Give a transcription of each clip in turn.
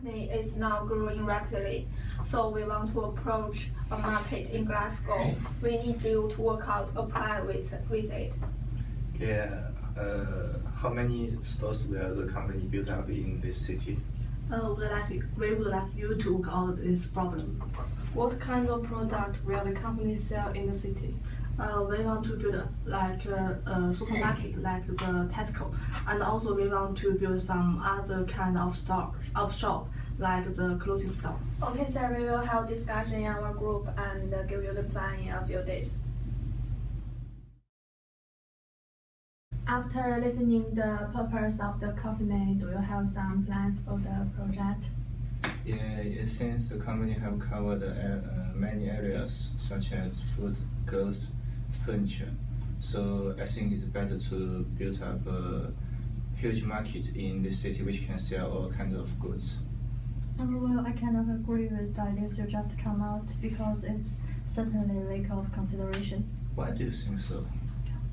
company is now growing rapidly, so we want to approach a market in Glasgow. We need you to work out a plan with it. Yeah. How many stores will the company build up in this city? We would like you to work out this problem. What kind of product will the company sell in the city? We want to build like a supermarket, like the Tesco, and also we want to build some other kind of shop, like the clothing store. Okay, sir, we will have discussion in our group and give you the plan in a few days. After listening the purpose of the company, do you have some plans for the project? Yeah, since the company have covered many areas such as food, goods, furniture, so I think it's better to build up a huge market in the city which can sell all kinds of goods. Well, I cannot agree with the ideas you just come out because it's certainly lack of consideration. Why do you think so?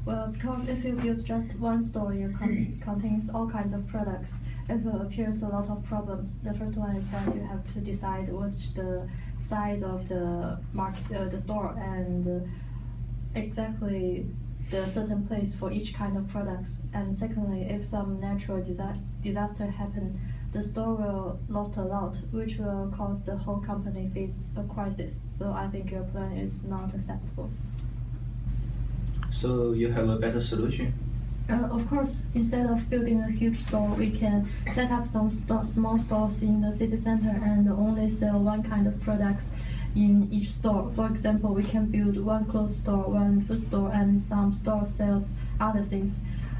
Well, because if you build just one store, it contains all kinds of products, it will appears a lot of problems. The first one is that you have to decide what's the size of the market, the store, and exactly the certain place for each kind of products. And secondly, if some natural disaster happen, the store will lost a lot, which will cause the whole company face a crisis. So I think your plan is not acceptable. So you have a better solution? Of course, instead of building a huge store, we can set up some small stores in the city center and only sell one kind of products in each store. For example, we can build one clothes store, one food store, and some store sells other things.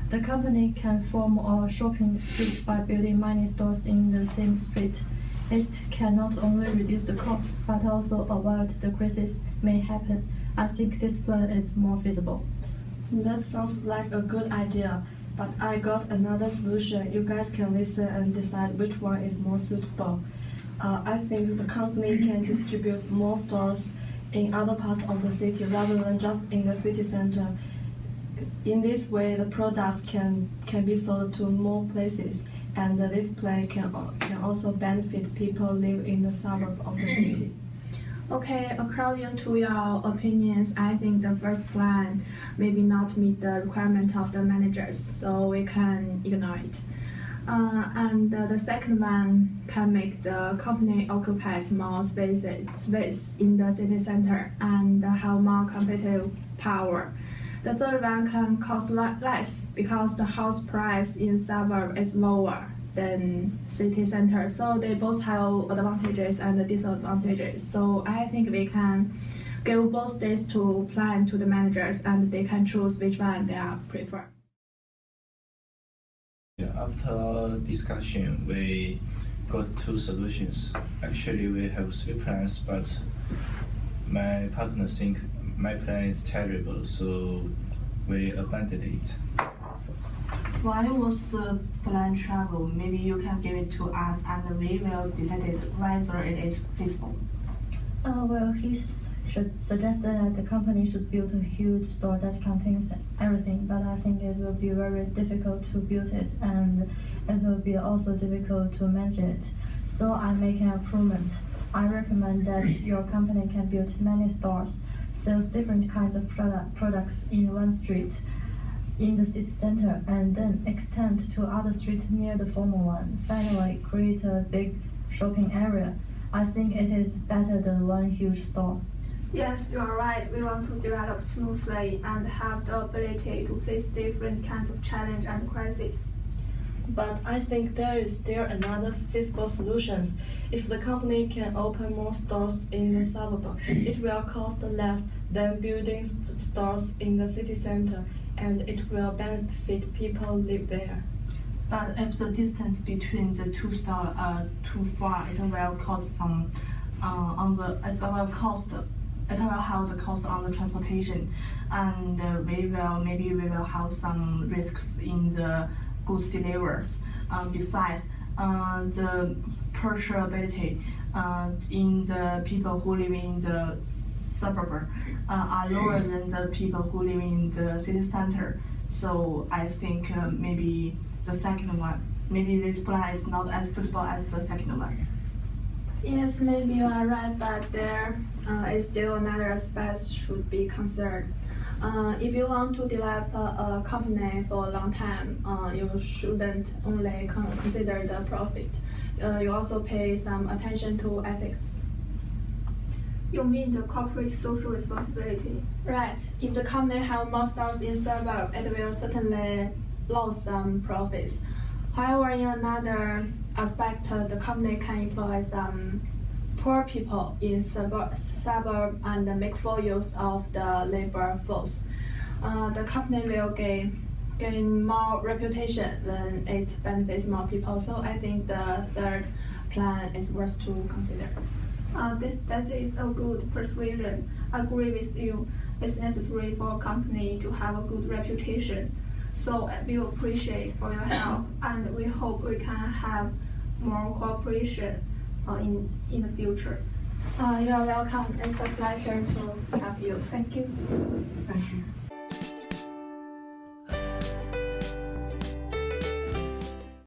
The company can form a shopping street by building many stores in the same street. It can not only reduce the cost, but also avoid the crisis may happen. I think this plan is more feasible. That sounds like a good idea, but I got another solution. You guys can listen and decide which one is more suitable. I think the company can distribute more stores in other parts of the city rather than just in the city center. In this way, the products can be sold to more places, and this plan can also benefit people live in the suburb of the city. Okay, according to your opinions, I think the first plan maybe not meet the requirement of the managers, so we can ignore it. And the second one can make the company occupy more space in the city center and have more competitive power. The third one can cost less because the house price in suburb is lower than city center. So they both have advantages and disadvantages. So I think we can give both days to plan to the managers and they can choose which one they are prefer. Yeah, after discussion, we got two solutions. Actually, we have three plans, but my partner think my plan is terrible, so we abandoned it. Why was the plan travel? Maybe you can give it to us and we will decide whether it is feasible. Well, he suggested that the company should build a huge store that contains everything, but I think it will be very difficult to build it and it will be also difficult to manage it. So I make an improvement. I recommend that your company can build many stores, sells different kinds of products in one street in the city center, and then extend to other streets near the former one. Finally, create a big shopping area. I think it is better than one huge store. Yes, you are right. We want to develop smoothly and have the ability to face different kinds of challenge and crises. But I think there is still another feasible solution. If the company can open more stores in the suburb, it will cost less than building stores in the city center, and it will benefit people live there. But if the distance between the two stores are too far, it will cost some it will have the cost on the transportation, and maybe we will have some risks in the goods deliveries. Besides, the purchasability in the people who live in the suburb are lower than the people who live in the city center. So I think maybe the second one, maybe this plan is not as suitable as the second one. Yes, maybe you are right, but there is still another aspect should be considered. If you want to develop a company for a long time, you shouldn't only consider the profit. You also pay some attention to ethics. You mean the corporate social responsibility? Right. If the company have more stores in suburb, it will certainly lose some profits. However, in another aspect, the company can employ some poor people in suburb and make full use of the labor force. The company will gain more reputation when it benefits more people. So I think the third plan is worth to consider. That is a good persuasion. I agree with you. It's necessary for a company to have a good reputation. So we appreciate for your help, and we hope we can have more cooperation in the future. You are welcome. It's a pleasure to have you. Thank you. Thank you.